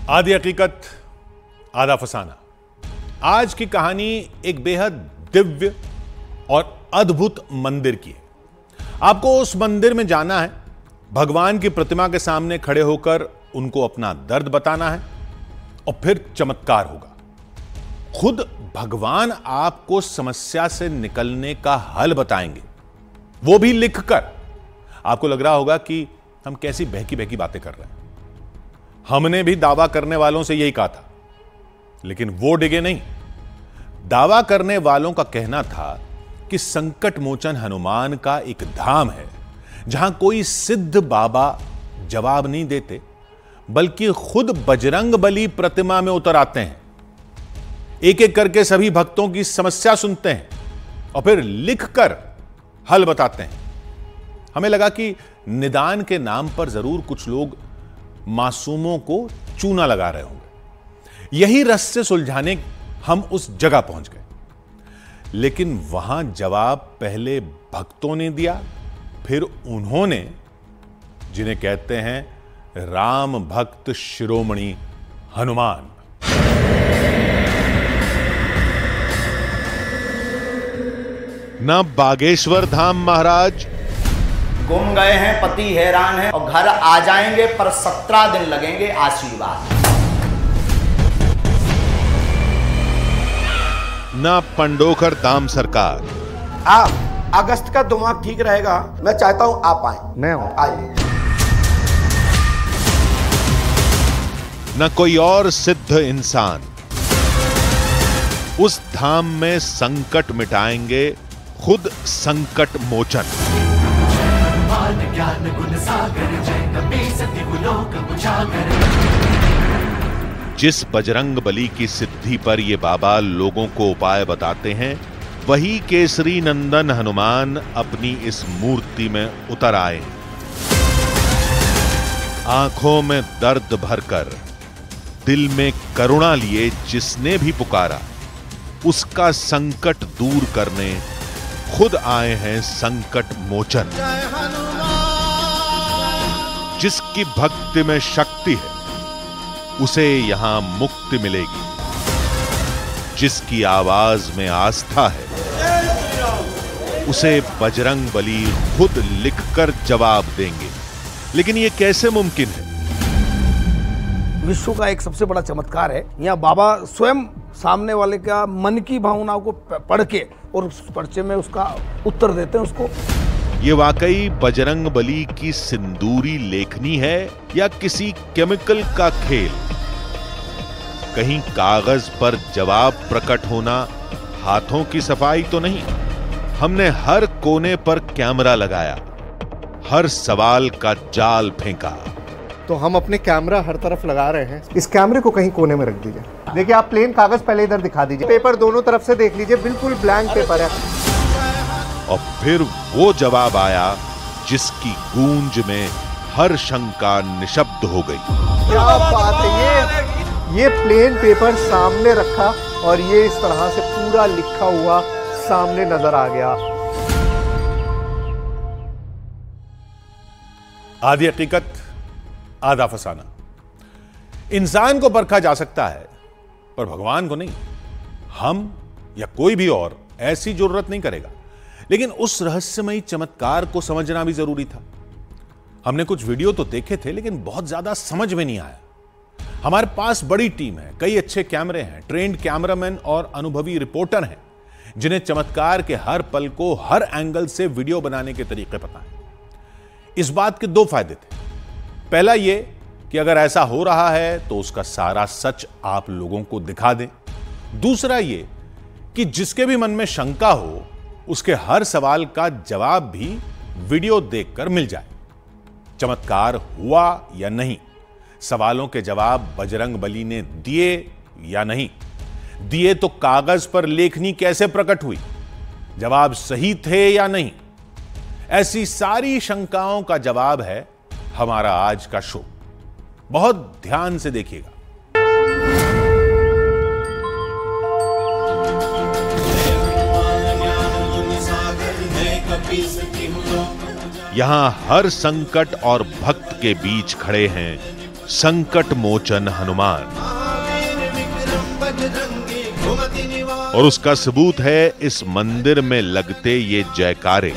आधी हकीकत आधा फसाना। आज की कहानी एक बेहद दिव्य और अद्भुत मंदिर की है। आपको उस मंदिर में जाना है, भगवान की प्रतिमा के सामने खड़े होकर उनको अपना दर्द बताना है और फिर चमत्कार होगा। खुद भगवान आपको समस्या से निकलने का हल बताएंगे, वो भी लिखकर। आपको लग रहा होगा कि हम कैसी बहकी बहकी बातें कर रहे हैं। हमने भी दावा करने वालों से यही कहा था, लेकिन वो डिगे नहीं। दावा करने वालों का कहना था कि संकट मोचन हनुमान का एक धाम है जहां कोई सिद्ध बाबा जवाब नहीं देते, बल्कि खुद बजरंग बली प्रतिमा में उतर आते हैं, एक एक करके सभी भक्तों की समस्या सुनते हैं और फिर लिखकर हल बताते हैं। हमें लगा कि निदान के नाम पर जरूर कुछ लोग मासूमों को चूना लगा रहे होंगे। यही रहस्य सुलझाने हम उस जगह पहुंच गए, लेकिन वहां जवाब पहले भक्तों ने दिया, फिर उन्होंने, जिन्हें कहते हैं राम भक्त शिरोमणि हनुमान। ना बागेश्वर धाम महाराज, गुम गए हैं, पति हैरान है और घर आ जाएंगे, पर 17 दिन लगेंगे आशीर्वाद। ना पंडोकर धाम सरकार। आप अगस्त का दिमाग ठीक रहेगा, मैं चाहता हूं आप आए। मैं हूं, आइए। न कोई और सिद्ध इंसान। उस धाम में संकट मिटाएंगे खुद संकट मोचन। ज्ञान गुण सागर जय कपीस दिगुलोक उजागर। जिस बजरंग बली की सिद्धि पर ये बाबा लोगों को उपाय बताते हैं, वही केसरी नंदन हनुमान अपनी इस मूर्ति में उतर आए। आंखों में दर्द भरकर, दिल में करुणा लिए जिसने भी पुकारा, उसका संकट दूर करने खुद आए हैं संकट मोचन। जिसकी भक्ति में शक्ति है, उसे यहां मुक्ति मिलेगी। जिसकी आवाज में आस्था है, उसे बजरंग बली खुद लिखकर जवाब देंगे। लेकिन यह कैसे मुमकिन है? विश्व का एक सबसे बड़ा चमत्कार है, यहाँ बाबा स्वयं सामने वाले का मन की भावनाओं को पढ़ के और उस पर्चे में उसका उत्तर देते हैं उसको। ये वाकई बजरंग बली की सिंदूरी लेखनी है या किसी केमिकल का खेल? कहीं कागज पर जवाब प्रकट होना हाथों की सफाई तो नहीं? हमने हर कोने पर कैमरा लगाया, हर सवाल का जाल फेंका। तो हम अपने कैमरा हर तरफ लगा रहे हैं। इस कैमरे को कहीं कोने में रख दीजिए। देखिए, आप प्लेन कागज पहले इधर दिखा दीजिए, पेपर दोनों तरफ से देख लीजिए, बिल्कुल ब्लैंक पेपर है। और फिर वो जवाब आया जिसकी गूंज में हर शंका निशब्द हो गई। क्या बात है! ये प्लेन पेपर सामने रखा और ये इस तरह से पूरा लिखा हुआ सामने नजर आ गया। आधी हकीकत आधा फसाना। इंसान को परखा जा सकता है, पर भगवान को नहीं। हम या कोई भी और ऐसी जरूरत नहीं करेगा। लेकिन उस रहस्यमयी चमत्कार को समझना भी जरूरी था। हमने कुछ वीडियो तो देखे थे, लेकिन बहुत ज्यादा समझ में नहीं आया। हमारे पास बड़ी टीम है, कई अच्छे कैमरे हैं, ट्रेंड कैमरामैन और अनुभवी रिपोर्टर हैं, जिन्हें चमत्कार के हर पल को हर एंगल से वीडियो बनाने के तरीके पता है। इस बात के दो फायदे थे। पहला यह कि अगर ऐसा हो रहा है तो उसका सारा सच आप लोगों को दिखा दें। दूसरा यह कि जिसके भी मन में शंका हो, उसके हर सवाल का जवाब भी वीडियो देखकर मिल जाए। चमत्कार हुआ या नहीं, सवालों के जवाब बजरंग बली ने दिए या नहीं दिए, तो कागज पर लेखनी कैसे प्रकट हुई, जवाब सही थे या नहीं, ऐसी सारी शंकाओं का जवाब है हमारा आज का शो। बहुत ध्यान से देखिएगा। यहां हर संकट और भक्त के बीच खड़े हैं संकट मोचन हनुमान। और उसका सबूत है इस मंदिर में लगते ये जयकारे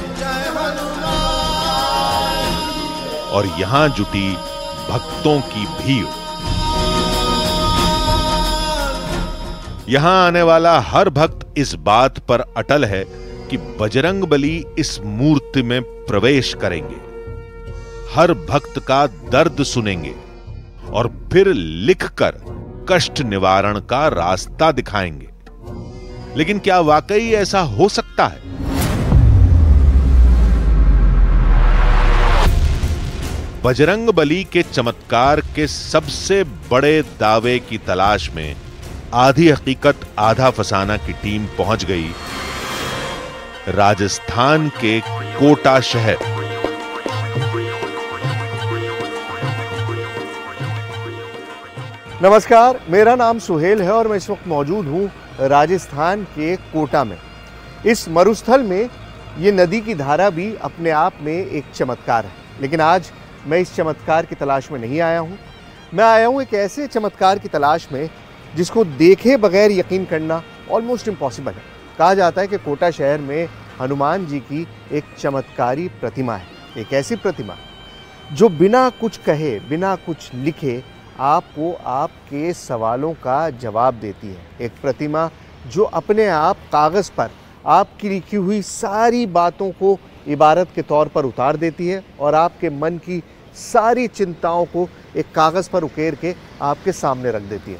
और यहां जुटी भक्तों की भीड़। यहां आने वाला हर भक्त इस बात पर अटल है कि बजरंगबली इस मूर्ति में प्रवेश करेंगे, हर भक्त का दर्द सुनेंगे और फिर लिखकर कष्ट निवारण का रास्ता दिखाएंगे। लेकिन क्या वाकई ऐसा हो सकता है? बजरंगबली के चमत्कार के सबसे बड़े दावे की तलाश में आधी हकीकत आधा फसाना की टीम पहुंच गई राजस्थान के कोटा शहर। नमस्कार, मेरा नाम सुहेल है और मैं इस वक्त मौजूद हूं राजस्थान के कोटा में। इस मरुस्थल में ये नदी की धारा भी अपने आप में एक चमत्कार है। लेकिन आज मैं इस चमत्कार की तलाश में नहीं आया हूं। मैं आया हूं एक ऐसे चमत्कार की तलाश में जिसको देखे बगैर यकीन करना ऑलमोस्ट इम्पॉसिबल है। कहा जाता है कि कोटा शहर में हनुमान जी की एक चमत्कारी प्रतिमा है। एक ऐसी प्रतिमा जो बिना कुछ कहे, बिना कुछ लिखे आपको आपके सवालों का जवाब देती है। एक प्रतिमा जो अपने आप कागज़ पर आपकी लिखी हुई सारी बातों को इबारत के तौर पर उतार देती है और आपके मन की सारी चिंताओं को एक कागज़ पर उकेर के आपके सामने रख देती है।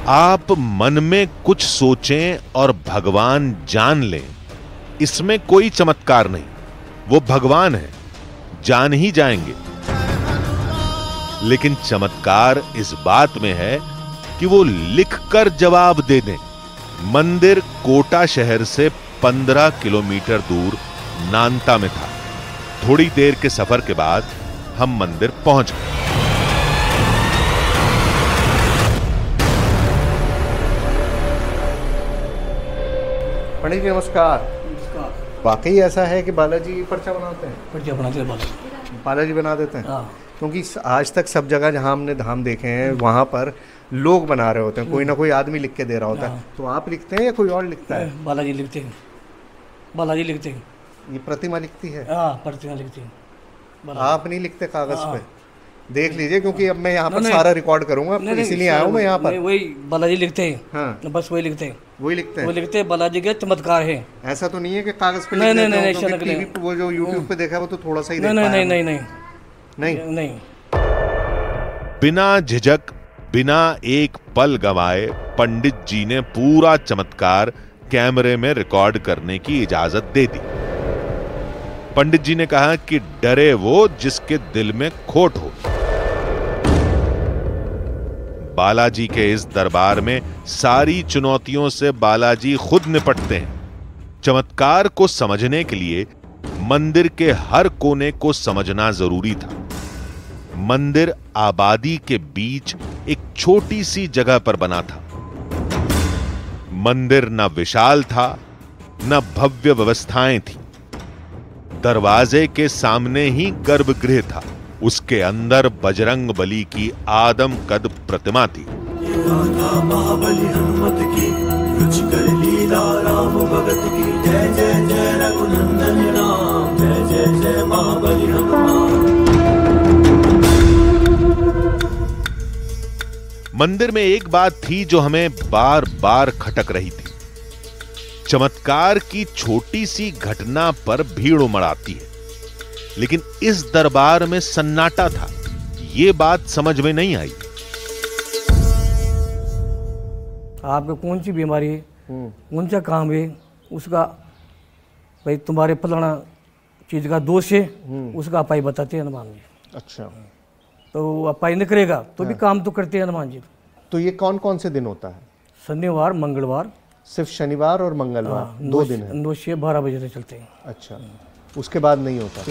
आप मन में कुछ सोचें और भगवान जान लें, इसमें कोई चमत्कार नहीं। वो भगवान है, जान ही जाएंगे। लेकिन चमत्कार इस बात में है कि वो लिखकर जवाब दे दें। मंदिर कोटा शहर से 15 किलोमीटर दूर नानता में था। थोड़ी देर के सफर के बाद हम मंदिर पहुंच गए। पंडित जी नमस्कार। वाकई ऐसा है कि बालाजी पर्चा बनाते हैं? पर्चा बनाते हैं, बालाजी बना देते हैं। हाँ। क्योंकि आज तक सब जगह जहाँ हमने धाम देखे हैं वहाँ पर लोग बना रहे होते हैं, कोई ना कोई आदमी लिख के दे रहा होता है। तो आप लिखते हैं या कोई और लिखता है? बालाजी लिखते हैं, बालाजी लिखते हैं। ये प्रतिमा लिखती है? हाँ, प्रतिमा लिखती है। आप नहीं लिखते कागज पे? देख लीजिए, क्योंकि अब मैं यहाँ पर सारा रिकॉर्ड करूंगा, इसीलिए आया हूँ मैं यहाँ पर। वही बालाजी लिखते हैं। हाँ, बस वही लिखते हैं। वही लिखते हैं? वो लिखते हैं, बालाजी के चमत्कार है। ऐसा तो नहीं है कि कागज पे? नहीं, टीवी पे वो जो यूट्यूब पे देखा वो तो थोड़ा सा ही नहीं। बिना झिझक, बिना एक पल गंवाए पंडित जी ने पूरा चमत्कार कैमरे में रिकॉर्ड करने की इजाजत दे दी। पंडित जी ने कहा कि डरे वो जिसके दिल में खोट हो। बालाजी के इस दरबार में सारी चुनौतियों से बालाजी खुद निपटते हैं। चमत्कार को समझने के लिए मंदिर के हर कोने को समझना जरूरी था। मंदिर आबादी के बीच एक छोटी सी जगह पर बना था। मंदिर न विशाल था, न भव्य व्यवस्थाएं थी। दरवाजे के सामने ही गर्भगृह था। उसके अंदर बजरंगबली की आदम कद प्रतिमा थी। महाबली हनुमत की रुचिकर लीला राम भगत की जय जय जय रघुनंदन राम जय जय जय महाबली हनुमान। मंदिर में एक बात थी जो हमें बार बार खटक रही थी। चमत्कार की छोटी सी घटना पर भीड़ उमड़ आती है, लेकिन इस दरबार में सन्नाटा था। यह बात समझ में नहीं आई। आपको कौन सी बीमारी है, कौन सा काम है, उसका भाई तुम्हारे फलाना चीज का दोष है, उसका अपाई बताते हैं हनुमान जी। अच्छा, तो अपाई नहीं करेगा तो भी काम तो करते हैं हनुमान जी। तो ये कौन कौन से दिन होता है? शनिवार, मंगलवार। सिर्फ शनिवार और मंगलवार? 2 दिन है। 9 से 12 बजे तक चलते हैं। अच्छा, उसके बाद नहीं होता?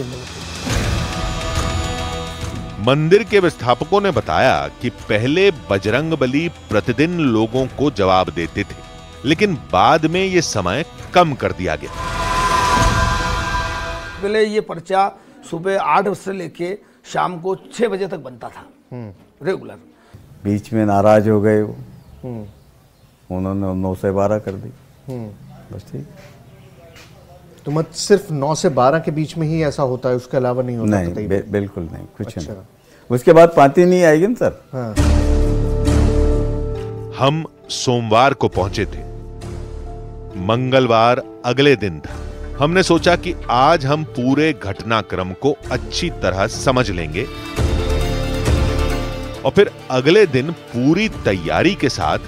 मंदिर के व्यवस्थापकों ने बताया कि पहले बजरंगबली प्रतिदिन लोगों को जवाब देते थे, लेकिन बाद में यह समय कम कर दिया गया। पहले ये पर्चा सुबह 8 से लेके शाम को 6 बजे तक बनता था रेगुलर। बीच में नाराज हो गए वो, उन्होंने 9 से 12 कर दी, बस ठीक। तो मत सिर्फ 9 से 12 के बीच में ही ऐसा होता है, उसके अलावा नहीं होता? नहीं, बिल्कुल नहीं, कुछ नहीं। उसके बाद पाती नहीं आएगी ना सर। हाँ। हम सोमवार को पहुंचे थे, मंगलवार अगले दिन था। हमने सोचा कि आज हम पूरे घटनाक्रम को अच्छी तरह समझ लेंगे और फिर अगले दिन पूरी तैयारी के साथ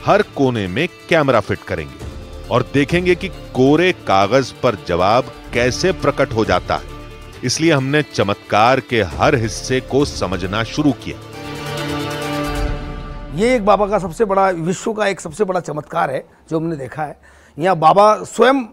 हर कोने में कैमरा फिट करेंगे और देखेंगे कि कोरे कागज पर जवाब कैसे प्रकट हो जाता है। इसलिए हमने चमत्कार के हर हिस्से को समझना शुरू किया। ये एक बाबा का सबसे बड़ा, विश्व का एक सबसे बड़ा चमत्कार है जो हमने देखा है। यहाँ बाबा स्वयं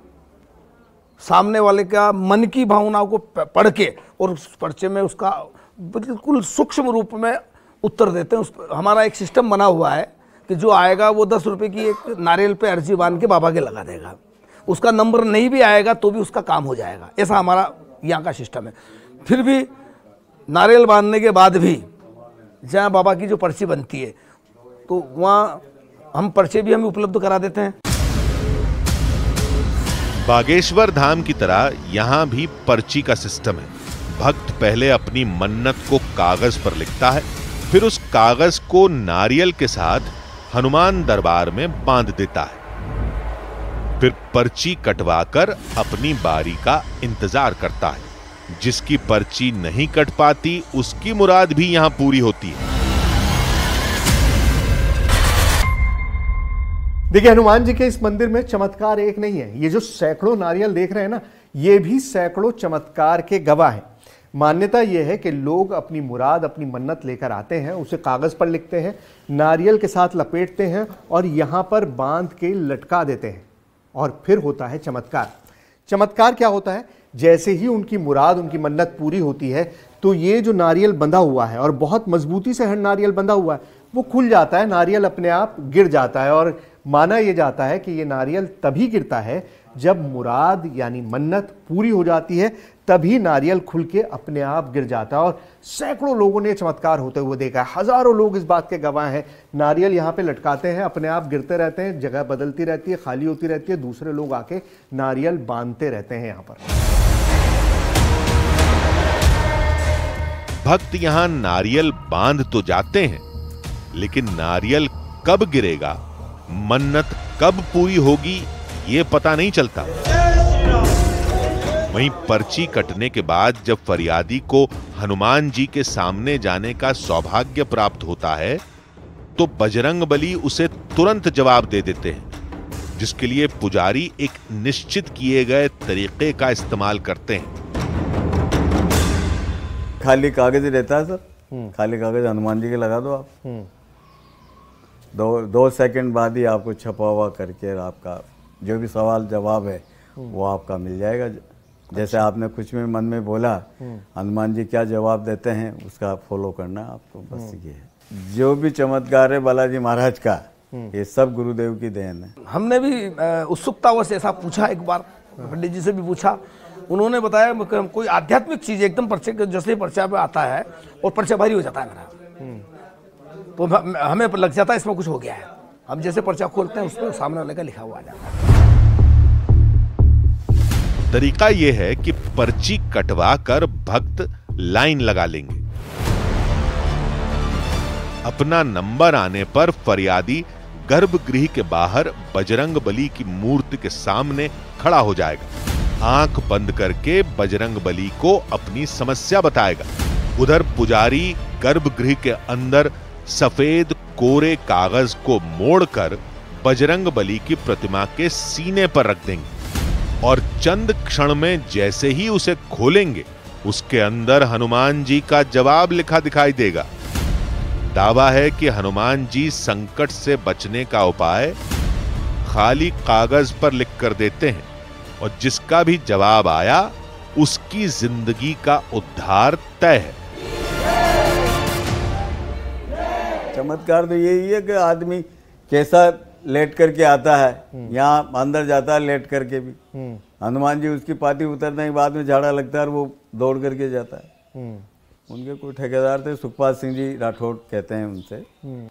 सामने वाले का मन की भावनाओं को पढ़ के और उस पर्चे में उसका बिल्कुल सूक्ष्म रूप में उत्तर देते हैं। हमारा एक सिस्टम बना हुआ है कि जो आएगा वो 10 रुपए की एक नारियल पे अर्जी बांध के बाबा के लगा देगा। उसका नंबर नहीं भी आएगा तो भी उसका काम हो जाएगा, ऐसा हमारा यहाँ का सिस्टम है। फिर भी नारियल बांधने के बाद भी जहाँ बाबा की जो पर्ची बनती है तो वहाँ हम पर्चे भी हमें उपलब्ध करा देते हैं। बागेश्वर धाम की तरह यहां भी पर्ची का सिस्टम है। भक्त पहले अपनी मन्नत को कागज पर लिखता है, फिर उस कागज को नारियल के साथ हनुमान दरबार में बांध देता है। फिर पर्ची कटवाकर अपनी बारी का इंतजार करता है। जिसकी पर्ची नहीं कट पाती उसकी मुराद भी यहां पूरी होती है। देखिए, हनुमान जी के इस मंदिर में चमत्कार एक नहीं है। ये जो सैकड़ों नारियल देख रहे हैं ना, ये भी सैकड़ों चमत्कार के गवाह हैं। मान्यता यह है कि लोग अपनी मुराद, अपनी मन्नत लेकर आते हैं, उसे कागज पर लिखते हैं, नारियल के साथ लपेटते हैं और यहां पर बांध के लटका देते हैं और फिर होता है चमत्कार। चमत्कार क्या होता है? जैसे ही उनकी मुराद, उनकी मन्नत पूरी होती है तो ये जो नारियल बंधा हुआ है और बहुत मजबूती से नारियल बंधा हुआ है वो खुल जाता है, नारियल अपने आप गिर जाता है। और माना यह जाता है कि ये नारियल तभी गिरता है जब मुराद यानी मन्नत पूरी हो जाती है, तभी नारियल खुल के अपने आप गिर जाता है। और सैकड़ों लोगों ने चमत्कार होते हुए देखा है, हजारों लोग इस बात के गवाह हैं। नारियल यहाँ पे लटकाते हैं, अपने आप गिरते रहते हैं, जगह बदलती रहती है, खाली होती रहती है, दूसरे लोग आके नारियल बांधते रहते हैं यहाँ पर। भक्त यहां नारियल बांध तो जाते हैं, लेकिन नारियल कब गिरेगा, मन्नत कब पूरी होगी, ये पता नहीं चलता। वहीं पर्ची कटने के बाद जब फरियादी को हनुमान जी के सामने जाने का सौभाग्य प्राप्त होता है तो बजरंगबली उसे तुरंत जवाब दे देते हैं, जिसके लिए पुजारी एक निश्चित किए गए तरीके का इस्तेमाल करते हैं। खाली कागज ही रहता है सर, खाली कागज हनुमान जी के लगा दो आप, 2 सेकंड बाद ही आपको छपा हुआ करके आपका जो भी सवाल जवाब है वो आपका मिल जाएगा। जैसे आपने कुछ में मन में बोला, हनुमान जी क्या जवाब देते हैं उसका फॉलो करना आपको, बस ये है। जो भी चमत्कार है बालाजी महाराज का, ये सब गुरुदेव की देन है। हमने भी उत्सुकतावश ऐसा पूछा, एक बार पंडित जी से भी पूछा, उन्होंने बताया कोई आध्यात्मिक चीज एकदम पर्चे, जैसे ही पर्चा पे आता है और पर्चा भारी हो जाता है मेरा, तो हमें लग जाता है इसमें कुछ हो गया है। हम जैसे पर्चा खोलते हैं उसमें सामने वाले का लिखा हुआ आ जाता है। तरीका यह है कि पर्ची कटवा कर भक्त लाइन लगा लेंगे। अपना नंबर आने पर फरियादी गर्भगृह के बाहर बजरंगबली की मूर्ति के सामने खड़ा हो जाएगा। आंख बंद करके बजरंगबली को अपनी समस्या बताएगा। उधर पुजारी गर्भगृह के अंदर सफेद कोरे कागज को मोड़कर बजरंगबली की प्रतिमा के सीने पर रख देंगे और चंद क्षण में जैसे ही उसे खोलेंगे उसके अंदर हनुमान जी का जवाब लिखा दिखाई देगा। दावा है कि हनुमान जी संकट से बचने का उपाय खाली कागज पर लिख कर देते हैं और जिसका भी जवाब आया उसकी जिंदगी का उद्धार तय है। चमत्कार तो यही है कि आदमी कैसा लेट करके आता है, यहाँ अंदर जाता है लेट करके भी। हनुमान जी उसकी पाती उतरने के बाद में झाड़ा लगता है और वो दौड़ करके जाता है। उनके कोई ठेकेदार थे, सुखपाल सिंह जी राठौड़ कहते हैं उनसे।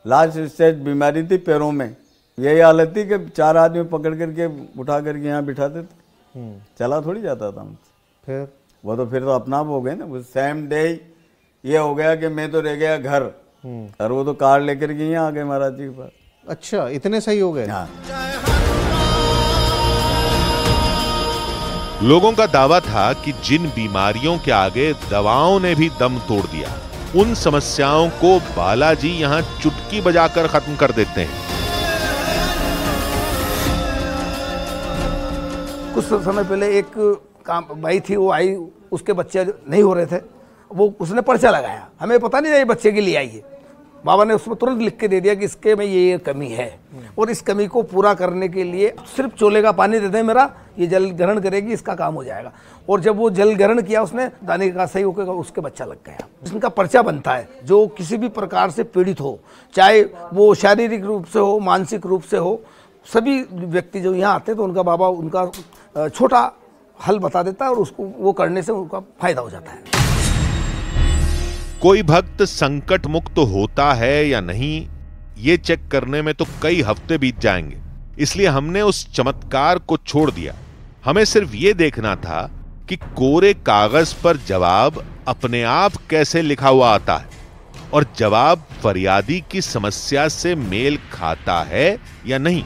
लास्ट स्टेज बीमारी थी पैरों में, यही हालत थी कि 4 आदमी पकड़ करके उठा करके यहाँ बिठाते थे, चला थोड़ी जाता था उनसे। फिर वो तो फिर तो अपना आप हो गए ना, वो सेम डे ये हो गया कि मैं तो रह गया घर, और वो तो कार लेकर के यहाँ आ गए महाराज जी के पास। अच्छा, इतने सही हो गए? हाँ। लोगों का दावा था कि जिन बीमारियों के आगे दवाओं ने भी दम तोड़ दिया, उन समस्याओं को बालाजी यहां चुटकी बजाकर खत्म कर देते हैं। कुछ समय पहले एक काम भाई थी, वो आई, उसके बच्चे नहीं हो रहे थे, वो उसने पर्चा लगाया, हमें पता नहीं ये बच्चे के लिए आई है। बाबा ने उसमें तुरंत लिख के दे दिया कि इसके में ये कमी है, और इस कमी को पूरा करने के लिए सिर्फ चोले का पानी दे दें मेरा, ये जल ग्रहण करेगी, इसका काम हो जाएगा। और जब वो जल ग्रहण किया उसने, दाने का सही होकर उसके बच्चा लग गया। इसका पर्चा बनता है, जो किसी भी प्रकार से पीड़ित हो, चाहे वो शारीरिक रूप से हो, मानसिक रूप से हो, सभी व्यक्ति जो यहाँ आते हैं तो उनका बाबा उनका छोटा हल बता देता है, और उसको वो करने से उनका फायदा हो जाता है। कोई भक्त संकट मुक्त होता है या नहीं, ये चेक करने में तो कई हफ्ते बीत जाएंगे। इसलिए हमने उस चमत्कार को छोड़ दिया। हमें सिर्फ ये देखना था कि कोरे कागज पर जवाब अपने आप कैसे लिखा हुआ आता है, और जवाब फरियादी की समस्या से मेल खाता है या नहीं।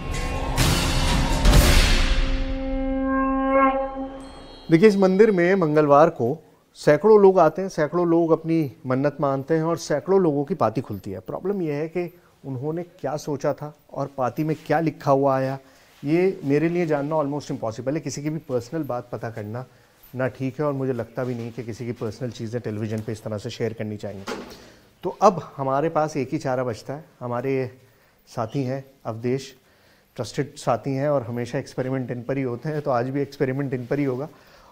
देखिए, इस मंदिर में मंगलवार को सैकड़ों लोग आते हैं, सैकड़ों लोग अपनी मन्नत मानते हैं, और सैकड़ों लोगों की पाती खुलती है। प्रॉब्लम यह है कि उन्होंने क्या सोचा था और पाती में क्या लिखा हुआ आया, ये मेरे लिए जानना ऑलमोस्ट इम्पॉसिबल है। किसी की भी पर्सनल बात पता करना ना ठीक है, और मुझे लगता भी नहीं कि किसी की पर्सनल चीज़ें टेलीविज़न पे इस तरह से शेयर करनी चाहिए। तो अब हमारे पास एक ही चारा बचता है। हमारे साथी हैं अवधेश, ट्रस्टेड साथी हैं, और हमेशा एक्सपेरिमेंट इन पर ही होते हैं, तो आज भी एक्सपेरिमेंट इन पर ही होगा।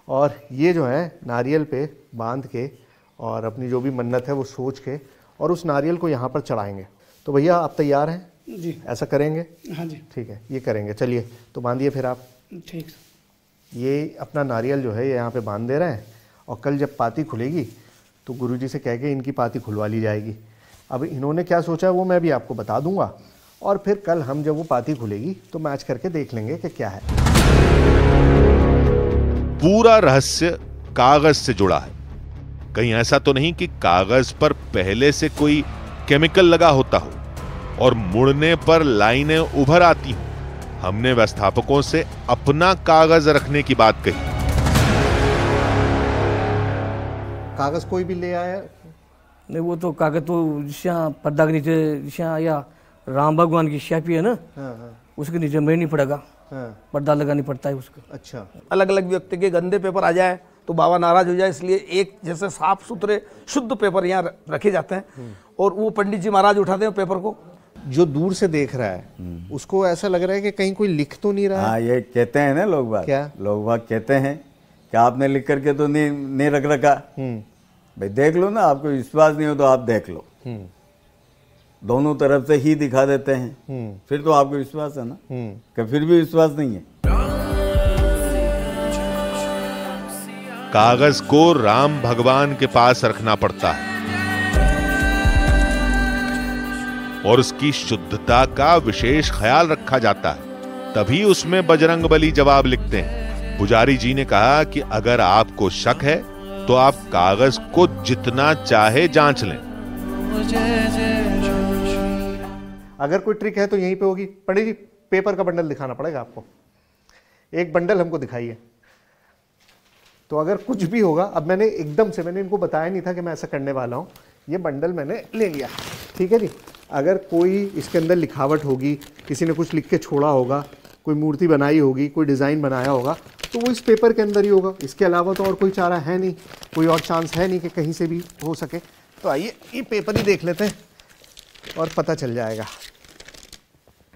और ये जो है नारियल पे बांध के और अपनी जो भी मन्नत है वो सोच के, और उस नारियल को यहाँ पर चढ़ाएंगे। तो भैया आप तैयार हैं? जी। ऐसा करेंगे? हाँ जी। ठीक है, ये करेंगे। चलिए तो बांधिए फिर आप। ठीक। ये अपना नारियल जो है ये यहाँ पे बांध दे रहे हैं, और कल जब पाती खुलेगी तो गुरुजी से कह के इनकी पाती खुलवा ली जाएगी। अब इन्होंने क्या सोचा है वो मैं भी आपको बता दूंगा, और फिर कल हम जब वो पाती खुलेगी तो मैच करके देख लेंगे कि क्या है। पूरा रहस्य कागज से जुड़ा है। कहीं ऐसा तो नहीं कि कागज पर पहले से कोई केमिकल लगा होता हो और मुड़ने पर लाइनें उभर आती हो। हमने व्यवस्थापकों से अपना कागज रखने की बात कही। कागज कोई भी ले आया? नहीं, वो तो कागज तो जिसका पर्दा के नीचे जिसका या राम भगवान की शापी है ना, उसके नीचे में नहीं पड़ेगा, पर्दा लगानी पड़ता है उसको। अच्छा। अलग अलग व्यक्ति के गंदे पेपर आ जाए तो बाबा नाराज हो जाए, इसलिए एक जैसे साफ सुथरे शुद्ध पेपर यहाँ रखे जाते हैं, और वो पंडित जी महाराज उठाते हैं पेपर को। जो दूर से देख रहा है उसको ऐसा लग रहा है कि कहीं कोई लिख तो नहीं रहा है। हाँ, ये कहते हैं ना लोग बाग। क्या लोग बाग कहते हैं कि आपने लिख करके तो नहीं रख रखा। भाई देख लो ना, आपको विश्वास नहीं हो तो आप देख लो। दोनों तरफ से ही दिखा देते हैं, फिर तो आपको विश्वास है ना, कि फिर भी विश्वास नहीं है। कागज को राम भगवान के पास रखना पड़ता है और उसकी शुद्धता का विशेष ख्याल रखा जाता है, तभी उसमें बजरंगबली जवाब लिखते हैं। पुजारी जी ने कहा कि अगर आपको शक है तो आप कागज को जितना चाहे जांच लें। अगर कोई ट्रिक है तो यहीं पे होगी। पंडित जी, पेपर का बंडल दिखाना पड़ेगा आपको। एक बंडल हमको दिखाइए। तो अगर कुछ भी होगा, अब मैंने इनको बताया नहीं था कि मैं ऐसा करने वाला हूँ। ये बंडल मैंने ले लिया, ठीक है जी। अगर कोई इसके अंदर लिखावट होगी, किसी ने कुछ लिख के छोड़ा होगा, कोई मूर्ति बनाई होगी, कोई डिज़ाइन बनाया होगा, तो वो इस पेपर के अंदर ही होगा। इसके अलावा तो और कोई चारा है नहीं, कोई और चांस है नहीं कि कहीं से भी हो सके। तो आइए ये पेपर ही देख लेते हैं और पता चल जाएगा।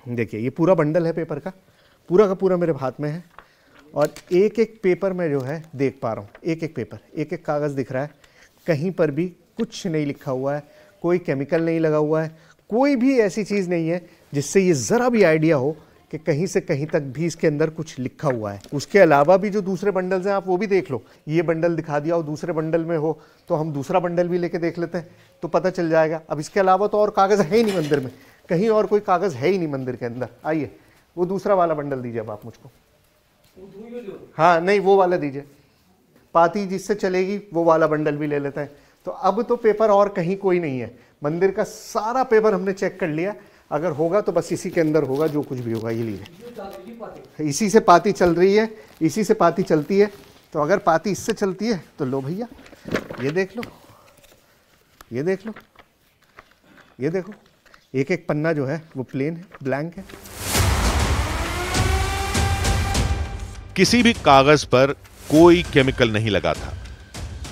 देखिए, ये पूरा बंडल है पेपर का का पूरा मेरे हाथ में है, और एक एक पेपर में जो है देख पा रहा हूँ। एक एक पेपर, एक एक कागज़ दिख रहा है। कहीं पर भी कुछ नहीं लिखा हुआ है, कोई केमिकल नहीं लगा हुआ है, कोई भी ऐसी चीज़ नहीं है जिससे ये ज़रा भी आइडिया हो कि कहीं से कहीं तक भी इसके अंदर कुछ लिखा हुआ है। उसके अलावा भी जो दूसरे बंडल्स हैं आप वो भी देख लो। ये बंडल दिखा दिया और दूसरे बंडल में हो तो हम दूसरा बंडल भी लेके देख लेते हैं तो पता चल जाएगा। अब इसके अलावा तो और कागज़ है ही नहीं मंदिर में, कहीं और कोई कागज़ है ही नहीं मंदिर के अंदर। आइए वो दूसरा वाला बंडल दीजिए अब आप मुझको। हाँ नहीं वो वाला दीजिए, पाती जिससे चलेगी वो वाला बंडल भी ले लेते हैं। तो अब तो पेपर और कहीं कोई नहीं है, मंदिर का सारा पेपर हमने चेक कर लिया। अगर होगा तो बस इसी के अंदर होगा, जो कुछ भी होगा ये लीजिए। इसी से पाती चल रही है, इसी से पाती चलती है। तो अगर पाती इससे चलती है तो लो भैया ये देख लो, ये देख लो, ये देखो एक एक पन्ना जो है वो प्लेन है, ब्लैंक है। किसी भी कागज पर कोई केमिकल नहीं लगा था।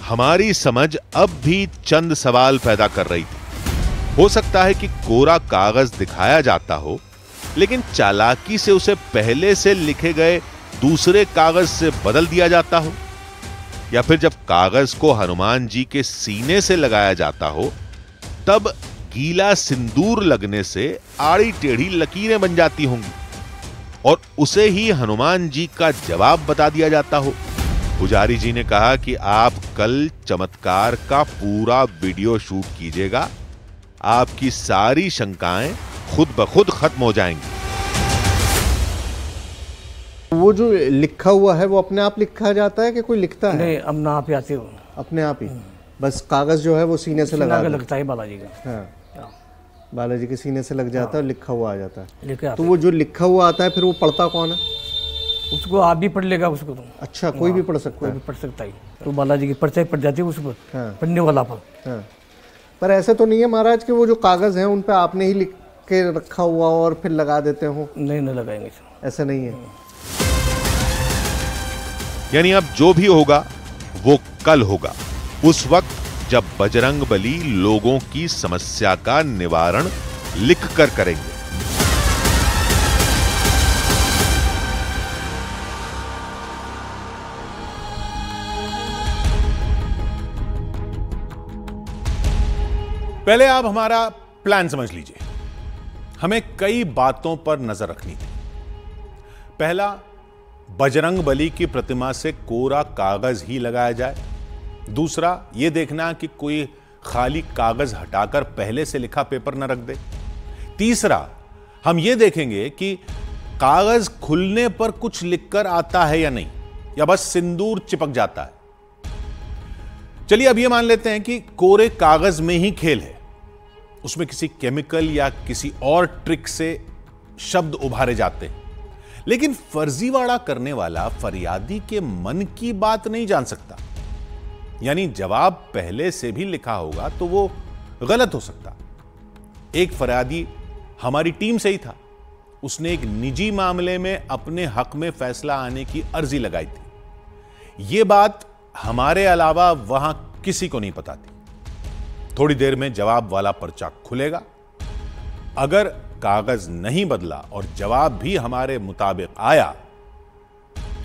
हमारी समझ अब भी चंद सवाल पैदा कर रही थी। हो सकता है कि कोरा कागज दिखाया जाता हो, लेकिन चालाकी से उसे पहले से लिखे गए दूसरे कागज से बदल दिया जाता हो, या फिर जब कागज को हनुमान जी के सीने से लगाया जाता हो तब गीला सिंदूर लगने से आड़ी टेढ़ी लकीरें बन जाती होंगी और उसे ही हनुमान जी का जवाब बता दिया जाता हो। पुजारी जी ने कहा कि आप कल चमत्कार का पूरा वीडियो शूट कीजिएगा, आपकी सारी शंकाएं खुद ब खुद खत्म हो जाएंगी। वो जो लिखा हुआ है वो अपने आप लिखा जाता है कि कोई लिखता है? नहीं, अपना आप ही आते हो, अपने आप ही। बस कागज जो है वो सीने से लगा लगता है बालाजी का। हाँ, बालाजी के सीने से लग जाता है और लिखा हुआ आ जाता है। लिखे तो वो जो लिखा हुआ आता है फिर वो पढ़ता कौन है? उसको आप भी पढ़ लेगा उसको तो। अच्छा, कोई भी पढ़ सकता कोई है? भी पढ़ सकता है। तो बालाजी की पर्चा पढ़ जाती है उस पर, पढ़ने वाला पर। हाँ। पर ऐसा तो नहीं है महाराज कि वो जो कागज हैं उन पे आपने ही लिख के रखा हुआ और फिर लगा देते हो? नहीं लगाएंगे, ऐसा नहीं है। यानी अब जो भी होगा वो कल होगा, उस वक्त जब बजरंगबली लोगों की समस्या का निवारण लिखकर करेंगे। पहले आप हमारा प्लान समझ लीजिए। हमें कई बातों पर नजर रखनी थी। पहला, बजरंगबली की प्रतिमा से कोरा कागज ही लगाया जाए। दूसरा, यह देखना कि कोई खाली कागज हटाकर पहले से लिखा पेपर न रख दे। तीसरा, हम यह देखेंगे कि कागज खुलने पर कुछ लिखकर आता है या नहीं, या बस सिंदूर चिपक जाता है। चलिए अब यह मान लेते हैं कि कोरे कागज में ही खेल है, उसमें किसी केमिकल या किसी और ट्रिक से शब्द उभारे जाते हैं। लेकिन फर्जीवाड़ा करने वाला फरियादी के मन की बात नहीं जान सकता। यानी जवाब पहले से भी लिखा होगा तो वो गलत हो सकता। एक फरियादी हमारी टीम से ही था, उसने एक निजी मामले में अपने हक में फैसला आने की अर्जी लगाई थी। यह बात हमारे अलावा वहां किसी को नहीं पता थी। थोड़ी देर में जवाब वाला पर्चा खुलेगा। अगर कागज नहीं बदला और जवाब भी हमारे मुताबिक आया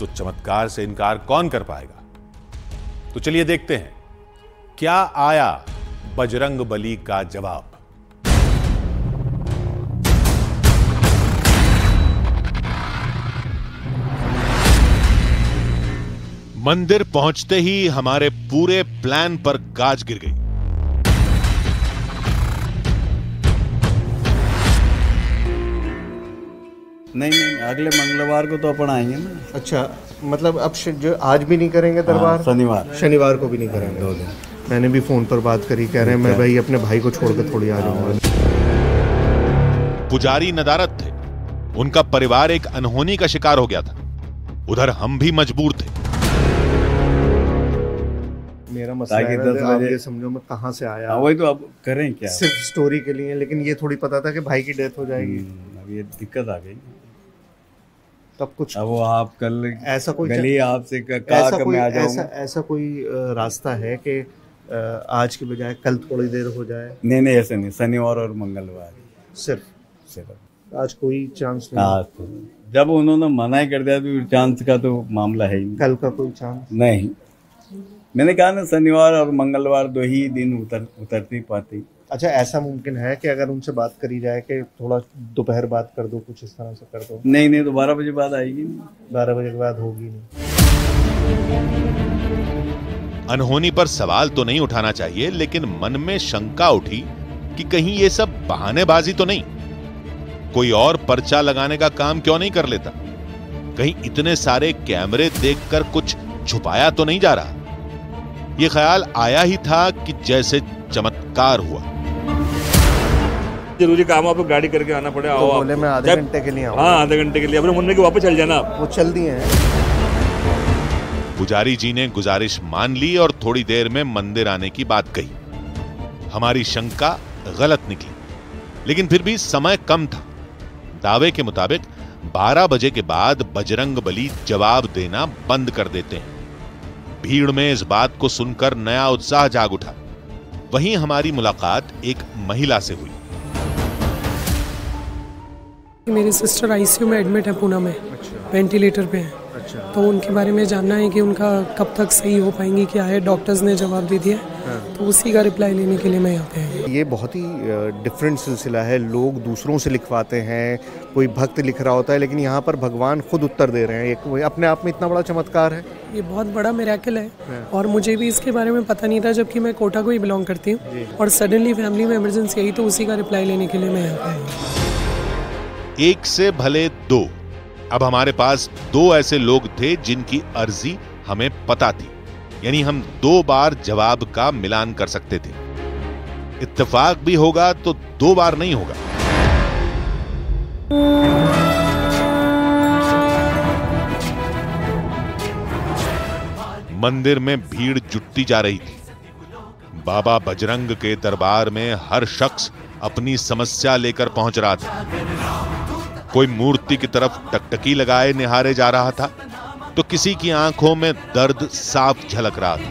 तो चमत्कार से इनकार कौन कर पाएगा? तो चलिए देखते हैं क्या आया बजरंगबली का जवाब। मंदिर पहुंचते ही हमारे पूरे प्लान पर गाज गिर गई। नहीं अगले मंगलवार को तो अपन आएंगे ना। अच्छा, मतलब अब जो आज भी नहीं करेंगे दरबार? शनिवार को भी नहीं करेंगे। 2 दिन मैंने भी फोन पर बात करी, कह रहे हैं मैं भाई अपने भाई को छोड़कर थोड़ी आ जाऊंगा। पुजारी नदारत थे, उनका परिवार एक अनहोनी का शिकार हो गया था। उधर हम भी मजबूर थे। मेरा मसला है ना, आप ये समझो मैं कहां से आया। वही तो अब करें क्या, सिर्फ स्टोरी के लिए। लेकिन ये थोड़ी पता था कि भाई की डेथ हो जाएगी। अब ये दिक्कत आ गई। तब कुछ अब वो आप कल ऐसा कोई गली आपसे ऐसा कोई रास्ता है कि आज के बजाय कल थोड़ी देर हो जाए? नहीं ऐसे नहीं, शनिवार और मंगलवार सिर्फ। आज कोई चांस नहीं? जब उन्होंने मना ही कर दिया तो चांस का तो मामला है ही नहीं। कल का कोई चांस नहीं। मैंने कहा ना शनिवार और मंगलवार 2 ही दिन उतरती पाती। अच्छा, ऐसा मुमकिन है कि अगर उनसे बात करी जाए कि थोड़ा दोपहर बात कर दो, कुछ इस तरह से कर दो? नहीं तो 12 बजे बाद आएगी नहीं। 12 बजे के बाद होगी नहीं। अनहोनी पर सवाल तो नहीं उठाना चाहिए, लेकिन मन में शंका उठी कि कहीं ये सब बहानेबाजी तो नहीं, कोई और पर्चा लगाने का काम क्यों नहीं कर लेता, कहीं इतने सारे कैमरे देखकर कुछ छुपाया तो नहीं जा रहा। यह ख्याल आया ही था कि जैसे चमत्कार हुआ। जरूरी काम आपको गाड़ी करके आना पड़े, आओ। तो बोले मैं आधे घंटे के लिए आऊंगा। हाँ, आधे घंटे के लिए अपने मुन्ने के वापस चल जाना आप। वो चल दिए हैं। पुजारी जी ने गुजारिश मान ली और थोड़ी देर में मंदिर आने की बात कही। हमारी शंका गलत निकली, लेकिन फिर भी समय कम था। दावे के मुताबिक 12 बजे के बाद बजरंगबली जवाब देना बंद कर देते हैं। भीड़ में इस बात को सुनकर नया उत्साह जाग उठा। वहीं हमारी मुलाकात एक महिला से हुई। मेरी सिस्टर आईसीयू में एडमिट है पूना में, वेंटिलेटर पे है। तो उनके बारे में जानना है कि उनका कब तक सही हो पाएंगी, क्या है। डॉक्टर्स ने जवाब दे दिया, तो उसी का रिप्लाई लेने के लिए मैं यहाँ पे आई। ये बहुत ही डिफरेंट सिलसिला है। लोग दूसरों से लिखवाते हैं, कोई भक्त लिख रहा होता है, लेकिन यहाँ पर भगवान खुद उत्तर दे रहे हैं। एक अपने आप में इतना बड़ा चमत्कार है। ये बहुत बड़ा मिरेकल है और मुझे भी इसके बारे में पता नहीं था, जबकि मैं कोटा को ही बिलोंग करती हूँ। और सडनली फैमिली में इमरजेंसी आई, तो उसी का रिप्लाई लेने के लिए मैं यहाँ पे आई। एक से भले दो, अब हमारे पास 2 ऐसे लोग थे जिनकी अर्जी हमें पता थी, यानी हम 2 बार जवाब का मिलान कर सकते थे। इत्तेफाक भी होगा तो 2 बार नहीं होगा। मंदिर में भीड़ जुटती जा रही थी। बाबा बजरंग के दरबार में हर शख्स अपनी समस्या लेकर पहुंच रहा था। कोई मूर्ति की तरफ टकटकी लगाए निहारे जा रहा था, तो किसी की आंखों में दर्द साफ झलक रहा था।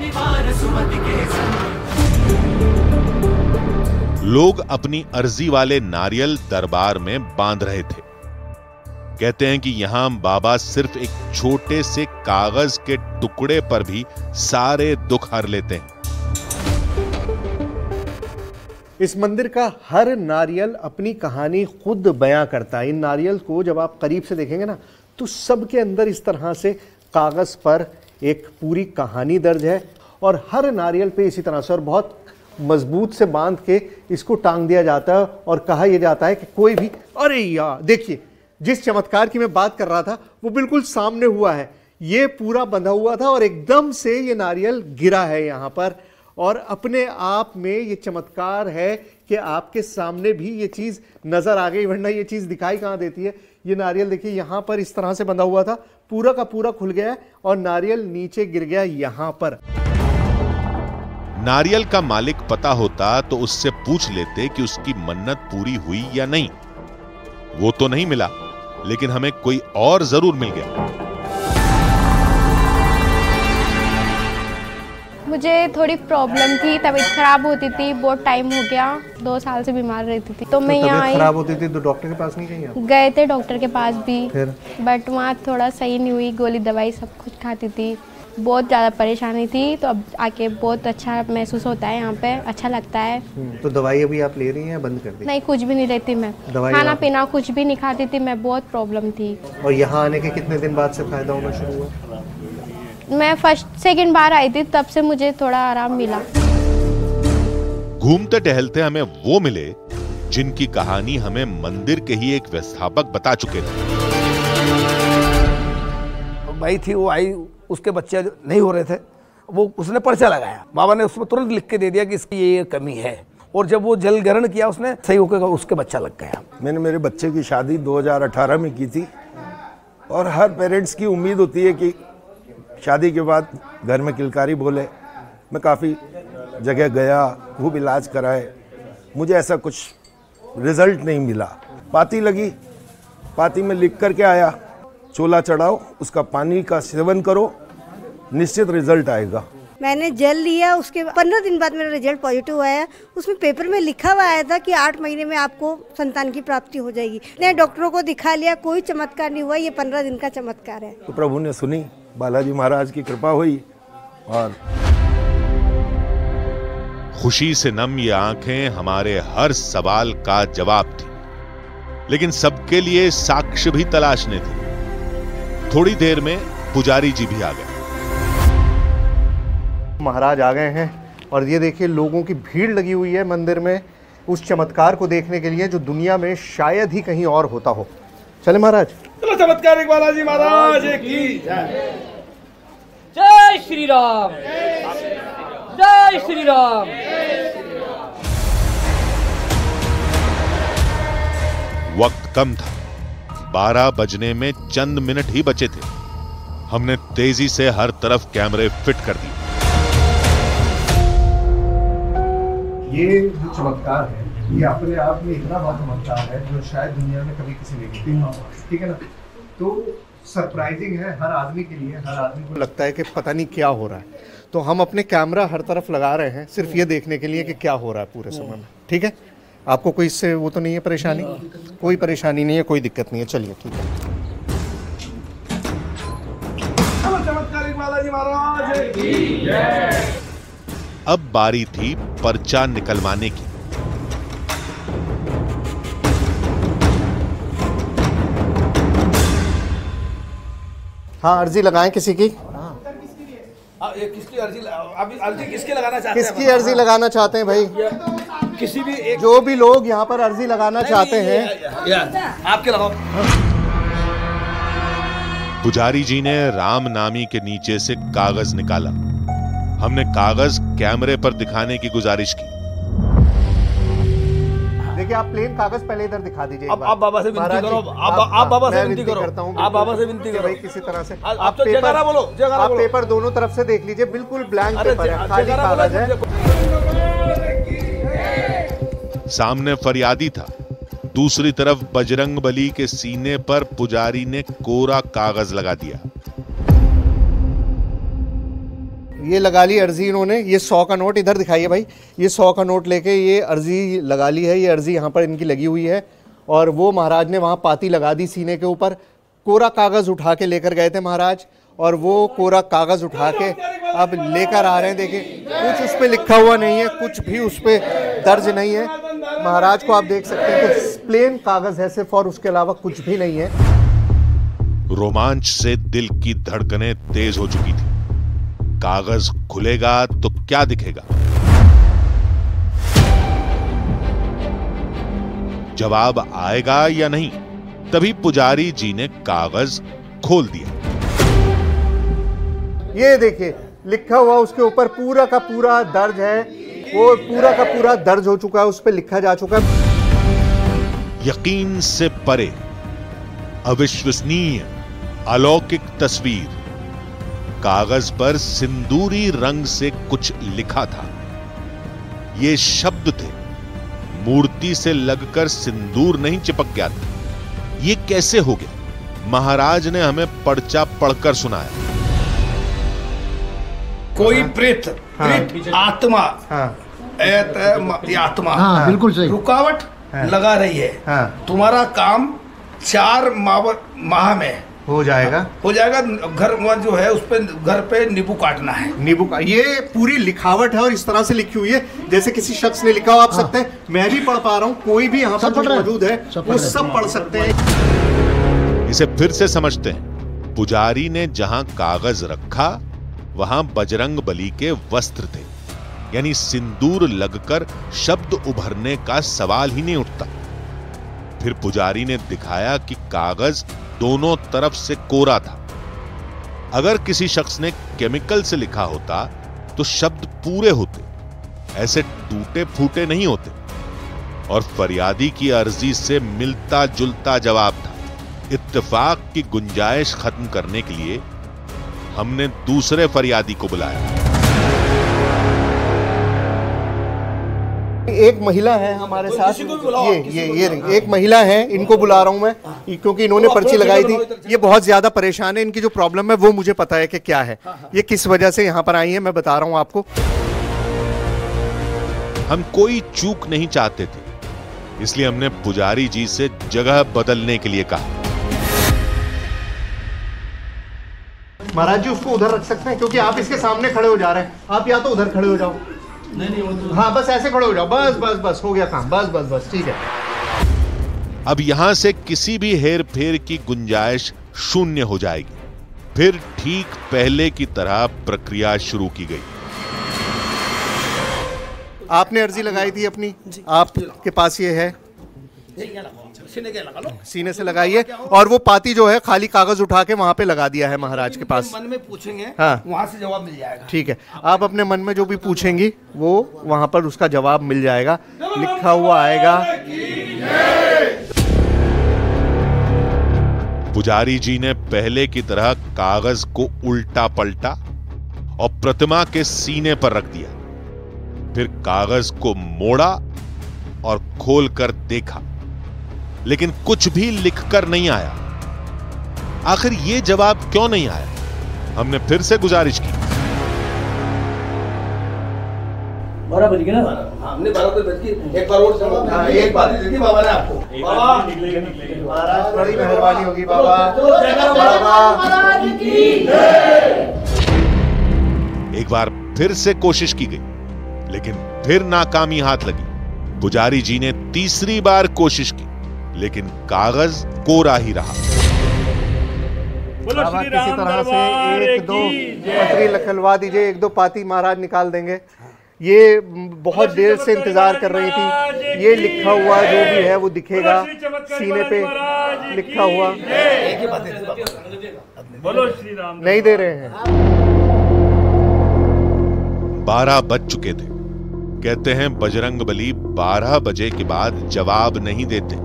लोग अपनी अर्जी वाले नारियल दरबार में बांध रहे थे। कहते हैं कि यहां बाबा सिर्फ एक छोटे से कागज के टुकड़े पर भी सारे दुख हर लेते हैं। इस मंदिर का हर नारियल अपनी कहानी खुद बयां करता है। इन नारियल को जब आप करीब से देखेंगे ना, तो सबके अंदर इस तरह से कागज पर एक पूरी कहानी दर्ज है, और हर नारियल पे इसी तरह से और बहुत मजबूत से बांध के इसको टांग दिया जाता है। और कहा यह जाता है कि कोई भी, अरे यार देखिए, जिस चमत्कार की मैं बात कर रहा था वो बिल्कुल सामने हुआ है। ये पूरा बंधा हुआ था और एकदम से ये नारियल गिरा है यहाँ पर। और अपने आप में ये चमत्कार है कि आपके सामने भी ये चीज़ नज़र आ गई, वरना ये चीज़ दिखाई कहाँ देती है। ये नारियल देखिए यहाँ पर इस तरह से बंधा हुआ था, पूरा का पूरा खुल गया और नारियल नीचे गिर गया यहाँ पर। नारियल का मालिक पता होता तो उससे पूछ लेते कि उसकी मन्नत पूरी हुई या नहीं। वो तो नहीं मिला, लेकिन हमें कोई और जरूर मिल गया। मुझे थोड़ी प्रॉब्लम थी, तबीयत खराब होती थी, बहुत टाइम हो गया, 2 साल से बीमार रहती थी। तो मैं यहाँ आई। खराब होती थी तो डॉक्टर के पास नहीं गई आप? गए थे डॉक्टर के पास भी, फिर? बट वहाँ थोड़ा सही नहीं हुई। गोली दवाई सब कुछ खाती थी, बहुत ज़्यादा परेशानी थी। तो अब आके बहुत अच्छा महसूस होता है, यहाँ पे अच्छा लगता है। तो दवाई अभी आप ले रही हैं या बंद कर दी? नहीं, कुछ भी नहीं लेती मैं, खाना पीना कुछ भी नहीं खाती थी मैं, बहुत प्रॉब्लम थी। और यहाँ आने के कितने दिन बाद से फायदा होना शुरू हुआ? मैं सेकंड बार आई थी, तब से मुझे थोड़ा आराम मिला। घूमते टहलते हमें वो मिले जिनकी कहानी हमें मंदिर के ही एक व्यवस्थापक बता चुके थे। भाई थी, वो आई, उसके बच्चे नहीं हो रहे थे, वो उसने पर्चा लगाया। बाबा ने उसमें तुरंत लिख के दे दिया कि इसकी ये कमी है। और जब वो जल ग्रहण किया उसने, सही होकर उसके बच्चा लग गया। मैंने मेरे बच्चे की शादी 2018 में की थी, और हर पेरेंट्स की उम्मीद होती है कि शादी के बाद घर में किलकारी बोले। मैं काफ़ी जगह गया, खूब इलाज कराए, मुझे ऐसा कुछ रिजल्ट नहीं मिला। पाती लगी, पाती में लिख करके आया, चोला चढ़ाओ, उसका पानी का सेवन करो, निश्चित रिजल्ट आएगा। मैंने जेल लिया, उसके 15 दिन बाद मेरा रिजल्ट पॉजिटिव आया। उसमें पेपर में लिखा हुआ आया था कि 8 महीने में आपको संतान की प्राप्ति हो जाएगी। मैंने डॉक्टरों को दिखा लिया, कोई चमत्कार नहीं हुआ। ये 15 दिन का चमत्कार है। तो प्रभु ने सुनी, बालाजी महाराज की कृपा हुई और खुशी से नम ये आंखें हमारे हर सवाल का जवाब थी, लेकिन सबके लिए साक्ष्य भी तलाशने थे। थोड़ी देर में पुजारी जी भी आ गए। महाराज आ गए हैं और ये देखिए लोगों की भीड़ लगी हुई है मंदिर में उस चमत्कार को देखने के लिए जो दुनिया में शायद ही कहीं और होता हो। चले महाराज। चलो चमत्कारिक बालाजी महाराज की जय। जय श्री राम, जय श्री राम। वक्त कम था, 12 बजने में चंद मिनट ही बचे थे। हमने तेजी से हर तरफ कैमरे फिट कर दिए। ये जो चमत्कार है ये अपने आप में इतना बड़ा चमत्कार है जो शायद दुनिया में कभी किसी ने नहीं देखा, ठीक है ना। तो सरप्राइजिंग है हर आदमी के लिए, हर आदमी को लगता है कि पता नहीं क्या हो रहा है। तो हम अपने कैमरा हर तरफ लगा रहे हैं सिर्फ ये देखने के लिए कि क्या हो रहा है पूरे समय में, ठीक है। आपको कोई इससे वो तो नहीं है परेशानी? कोई परेशानी नहीं है, कोई दिक्कत नहीं है। चलिए ठीक है। चमत्कारिक बालाजी महाराज की जय। अब बारी थी पर्चा निकलवाने की। हाँ, अर्जी लगाएं किसी की। ये किसकी अर्जी? अभी अर्जी किसकी लगाना चाहते हैं? किसकी अर्जी लगाना चाहते हैं भाई? किसी भी एक... जो भी लोग यहाँ पर अर्जी लगाना चाहते हैं आपके लगाओ। पुजारी जी ने राम नामी के नीचे से कागज निकाला। हमने कागज कैमरे पर दिखाने की गुजारिश की। देखिए आप प्लेन कागज पहले इधर दिखा दीजिए। आप बाबा से विनती करो। आप बाबा से विनती करो। आप बाबा से विनती करो भाई किसी तरह से। आप तो जयकारा बोलो, जयकारा बोलो। पेपर दोनों तरफ से देख लीजिए, बिल्कुल ब्लैंक पेपर है, खाली कागज है। सामने फरियादी था, दूसरी तरफ बजरंगबली के सीने पर पुजारी ने कोरा कागज लगा दिया। ये लगा ली अर्जी इन्होंने। ये 100 का नोट इधर दिखाइए भाई। ये 100 का नोट लेके ये अर्जी लगा ली है। ये अर्जी यहाँ पर इनकी लगी हुई है और वो महाराज ने वहाँ पाती लगा दी सीने के ऊपर। कोरा कागज उठा के लेकर गए थे महाराज और वो कोरा कागज उठा के अब लेकर आ रहे हैं। देखिए कुछ उस पर लिखा हुआ नहीं है, कुछ भी उस पर दर्ज नहीं है। महाराज को आप देख सकते हैं कि प्लेन कागज है सिर्फ, और उसके अलावा कुछ भी नहीं है। रोमांच से दिल की धड़कनें तेज हो चुकी थी। कागज खुलेगा तो क्या दिखेगा? जवाब आएगा या नहीं? तभी पुजारी जी ने कागज खोल दिया। ये देखिए लिखा हुआ उसके ऊपर पूरा का पूरा दर्ज है। वो पूरा का पूरा दर्ज हो चुका है, उस पर लिखा जा चुका है। यकीन से परे, अविश्वसनीय, अलौकिक तस्वीर। कागज पर सिंदूरी रंग से कुछ लिखा था। ये शब्द थे, मूर्ति से लगकर सिंदूर नहीं चिपक गया था। ये कैसे हो गया? महाराज ने हमें पर्चा पढ़कर सुनाया। कोई प्रेत, आत्मा, आत्मा बिल्कुल सही रुकावट लगा रही है। तुम्हारा काम 4 माह में हो जाएगा। घर जो है उस पे घर पे नींबू काटना है। नींबू का ये पूरी लिखावट है और इस तरह से लिखी हुई है जैसे किसी शख्स ने लिखा हो। आप सकते हैं, मैं भी पढ़ पा रहा हूँ, कोई भी यहाँ पर मौजूद है वो सब पढ़ सकते हैं। इसे फिर से समझते हैं। पुजारी ने जहां कागज रखा वहां बजरंगबली के वस्त्र थे, यानी सिंदूर लगकर शब्द उभरने का सवाल ही नहीं उठता। फिर पुजारी ने दिखाया कि कागज दोनों तरफ से कोरा था। अगर किसी शख्स ने केमिकल से लिखा होता तो शब्द पूरे होते, ऐसे टूटे फूटे नहीं होते। और फरियादी की अर्जी से मिलता जुलता जवाब था। इत्तेफाक की गुंजाइश खत्म करने के लिए हमने दूसरे फरियादी को बुलाया। एक महिला है हमारे साथ, ये एक महिला है, इनको बुला रहा हूं मैं क्योंकि इन्होंने पर्ची लगाई थी। ये बहुत ज्यादा परेशान है, इनकी जो प्रॉब्लम है वो मुझे पता है कि क्या है। ये किस वजह से यहाँ पर आई है मैं बता रहा हूँ आपको। हम कोई चूक नहीं चाहते थे, इसलिए हमने पुजारी जी से जगह बदलने के लिए कहा। महाराज जी उसको उधर रख सकते हैं क्योंकि आप इसके सामने खड़े हो जा रहे हैं। आप या तो उधर खड़े हो जाओ, हाँ बस ऐसे खड़े हो जाओ, बस बस बस हो गया काम, बस बस बस ठीक है। अब यहां से किसी भी हेर फेर की गुंजाइश शून्य हो जाएगी। फिर ठीक पहले की तरह प्रक्रिया शुरू की गई। आपने अर्जी लगाई थी अपनी, आपके पास ये है, सीने से लगाइए, और वो पाती जो है खाली कागज उठा के वहां पे लगा दिया है महाराज के पास। मन में पूछेंगे, हाँ वहां से जवाब मिल जाएगा। ठीक है, आप अपने मन में जो भी पूछेंगी वो वहां पर उसका जवाब मिल जाएगा, लिखा हुआ आएगा। पुजारी जी ने पहले की तरह कागज को उल्टा पलटा और प्रतिमा के सीने पर रख दिया। फिर कागज को मोड़ा और खोलकर देखा, लेकिन कुछ भी लिखकर नहीं आया। आखिर ये जवाब क्यों नहीं आया? हमने फिर से गुजारिश की। 12 बज गए ना? हमने 12 बज गए, एक बार और जवाब, एक बार दे दी बाबा ने आपको। बाबा महाराज बड़ी मेहरबानी होगी बाबा। एक बार फिर से कोशिश की गई, लेकिन फिर नाकामी हाथ लगी। पुजारी जी ने तीसरी बार कोशिश की, लेकिन कागज कोरा ही रहा। बाबा किसी तरह से एक दो पत्री लखलवा दीजिए, एक दो पाती महाराज निकाल देंगे। ये बहुत देर से इंतजार कर रही थी। ये लिखा हुआ जो भी है वो दिखेगा, सीने पे लिखा हुआ। नहीं दे रहे हैं। 12 बज चुके थे। कहते हैं बजरंगबली 12 बजे के बाद जवाब नहीं देते।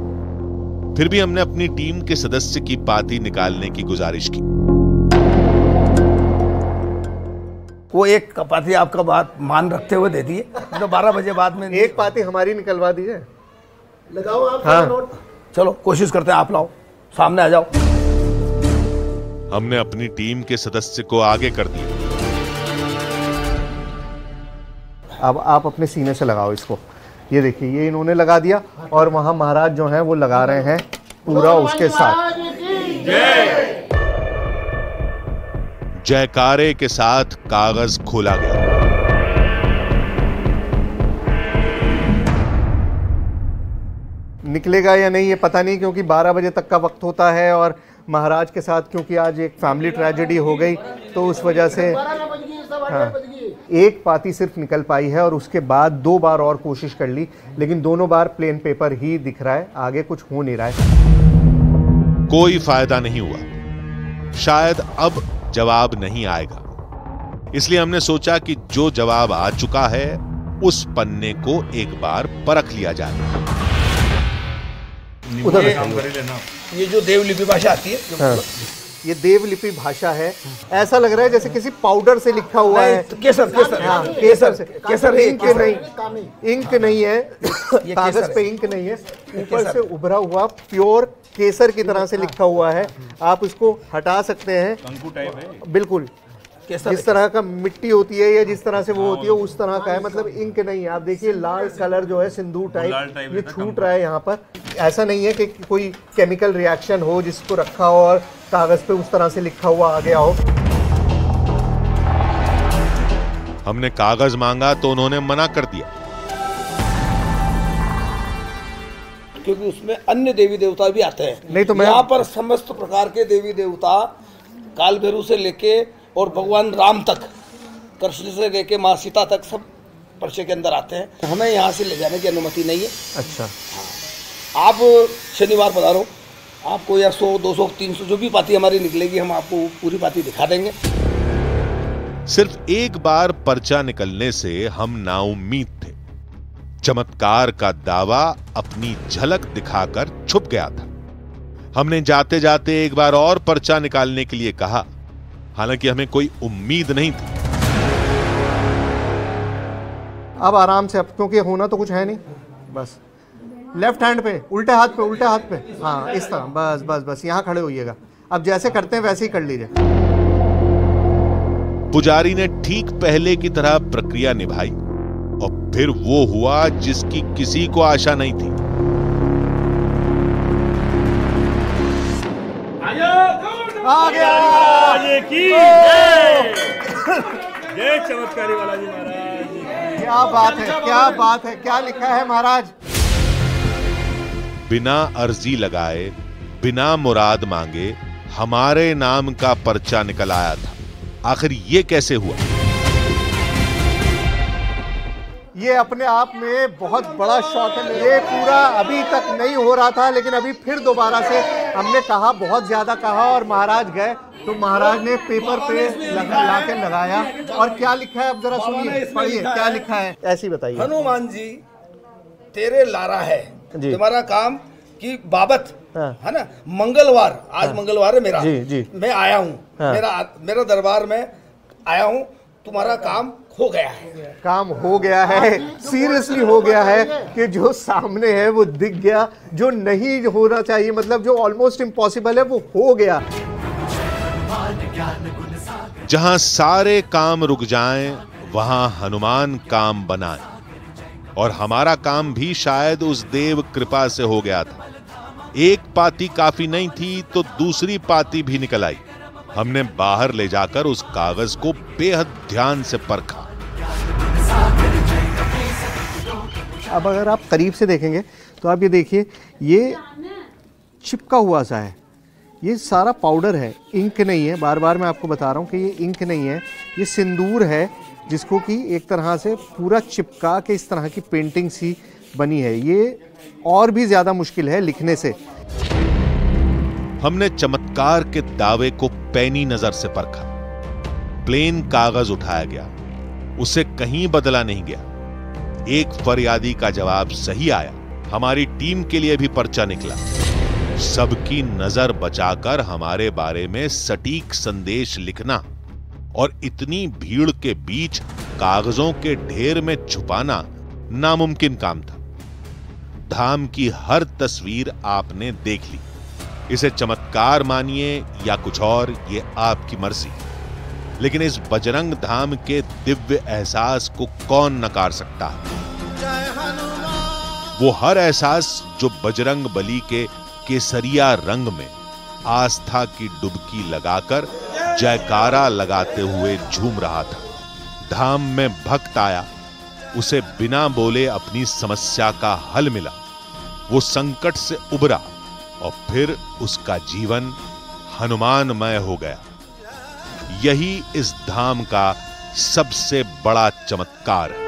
फिर भी हमने अपनी टीम के सदस्य की पाती निकालने की गुजारिश की। वो एक पाती आपका बात मान रखते हुए दे दिए, तो 12 बजे बाद में एक पाती हमारी निकलवा दीजिए। लगाओ आप। हाँ। नोट। चलो कोशिश करते हैं, आप लाओ, सामने आ जाओ। हमने अपनी टीम के सदस्य को आगे कर दिया। अब आप अपने सीने से लगाओ इसको। ये देखिए, ये इन्होंने लगा दिया और वहां महाराज जो हैं वो लगा रहे हैं पूरा उसके साथ। जयकारे के साथ कागज खोला गया। निकलेगा या नहीं ये पता नहीं, क्योंकि 12 बजे तक का वक्त होता है और महाराज के साथ क्योंकि आज एक फैमिली ट्रेजेडी हो गई तो उस वजह से हाँ, एक पाती सिर्फ निकल पाई है और उसके बाद 2 बार और कोशिश कर ली, लेकिन दोनों बार प्लेन पेपर ही दिख रहा है, आगे कुछ हो नहीं रहा है। कोई फायदा नहीं हुआ। शायद अब जवाब नहीं आएगा, इसलिए हमने सोचा कि जो जवाब आ चुका है उस पन्ने को एक बार परख लिया जाए। ये जो देवलिपि भाषा आती है, हाँ, ये देवलिपि भाषा है। ऐसा लग रहा है जैसे किसी पाउडर से लिखा हुआ है। केसर केसर हाँ, केसर से। केसर इंक नहीं, इंक नहीं है, कागज पे इंक नहीं है, ऊपर से उभरा हुआ प्योर केसर की तरह से लिखा हुआ है। आप इसको हटा सकते हैं, कंकु टाइप है बिल्कुल, जिस तरह का मिट्टी होती है या जिस तरह से वो होती है उस तरह का है, मतलब इंक नहीं है। आप देखिए लाल कलर जो है सिंदूर टाइप ये छूट रहा है यहाँ पर। ऐसा नहीं है कि कोई केमिकल रिएक्शन हो जिसको रखा हो और कागज पे उस तरह से लिखा हुआ आ गया हो। हमने कागज मांगा तो उन्होंने मना कर दिया, क्योंकि उसमें अन्य देवी देवता भी आते हैं। नहीं तो मैं यहाँ पर समस्त प्रकार के देवी देवता काल भैरव से लेके और भगवान राम तक, कृष्ण से लेके माँ सीता तक सब पर्चे के अंदर आते हैं। हमें यहाँ से ले जाने की अनुमति नहीं है। अच्छा, आप शनिवार पधारो, आपको या 100, 200, 300 जो भी पाती हमारी निकलेगी हम आपको पूरी पाती दिखा देंगे। सिर्फ एक बार पर्चा निकलने से हम नाउम्मीद थे। चमत्कार का दावा अपनी झलक दिखाकर छुप गया था। हमने जाते जाते एक बार और पर्चा निकालने के लिए कहा, हालांकि हमें कोई उम्मीद नहीं थी। अब आराम से, अब क्योंकि होना तो कुछ है नहीं, बस लेफ्ट हैंड पे, उल्टे हाथ पे, उल्टे हाथ पे, हाँ इस तरह, बस बस बस यहाँ खड़े होइएगा। अब जैसे करते हैं वैसे ही कर लीजिए। पुजारी ने ठीक पहले की तरह प्रक्रिया निभाई और फिर वो हुआ जिसकी किसी को आशा नहीं थी। आ गया जय चमत्कारी वाला जी महाराज। क्या बात है, क्या बात है, क्या लिखा है महाराज? बिना अर्जी लगाए, बिना मुराद मांगे हमारे नाम का पर्चा निकल आया था। आखिर ये कैसे हुआ? ये अपने आप में बहुत बड़ा शॉट है। ये पूरा अभी तक नहीं हो रहा था, लेकिन अभी फिर दोबारा से हमने कहा, बहुत ज्यादा कहा, और महाराज गए तो महाराज ने पेपर पे लाके लगाया। और क्या लिखा है अब जरा सुनिए, पढ़िए क्या लिखा है, ऐसी बताइए। हनुमान जी तेरे लारा है तुम्हारा काम की बाबत, है ना। मंगलवार, आज मंगलवार है मेरा, जी। मैं आया हूँ, मेरा दरबार में आया हूँ, तुम्हारा काम हो गया है। काम हो गया है, सीरियसली हो गया है कि जो सामने है वो दिख गया, जो नहीं होना चाहिए, मतलब जो ऑलमोस्ट इम्पॉसिबल है, वो हो गया। जहां सारे काम रुक जाएं, वहां हनुमान काम बनाए। और हमारा काम भी शायद उस देव कृपा से हो गया था। एक पाती काफी नहीं थी तो दूसरी पाती भी निकल आई। हमने बाहर ले जाकर उस कागज को बेहद ध्यान से परखा। अब अगर आप करीब से देखेंगे तो आप ये देखिए, ये चिपका हुआ सा है, ये सारा पाउडर है, इंक नहीं है। बार बार मैं आपको बता रहा हूँ कि ये इंक नहीं है, ये सिंदूर है, जिसको कि एक तरह से पूरा चिपका के इस तरह की पेंटिंग सी बनी है। ये और भी ज़्यादा मुश्किल है लिखने से। हमने चमत्कार के दावे को पैनी नजर से परखा। प्लेन कागज उठाया गया, उसे कहीं बदला नहीं गया। एक फरियादी का जवाब सही आया। हमारी टीम के लिए भी पर्चा निकला। सबकी नजर बचाकर हमारे बारे में सटीक संदेश लिखना और इतनी भीड़ के बीच कागजों के ढेर में छुपाना नामुमकिन काम था। धाम की हर तस्वीर आपने देख ली। इसे चमत्कार मानिए या कुछ और, ये आपकी मर्जी। लेकिन इस बजरंग धाम के दिव्य एहसास को कौन नकार सकता है? वो हर एहसास जो बजरंग बली के केसरिया रंग में आस्था की डुबकी लगाकर जयकारा लगाते हुए झूम रहा था। धाम में भक्त आया, उसे बिना बोले अपनी समस्या का हल मिला। वो संकट से उबरा और फिर उसका जीवन हनुमानमय हो गया। यही इस धाम का सबसे बड़ा चमत्कार है।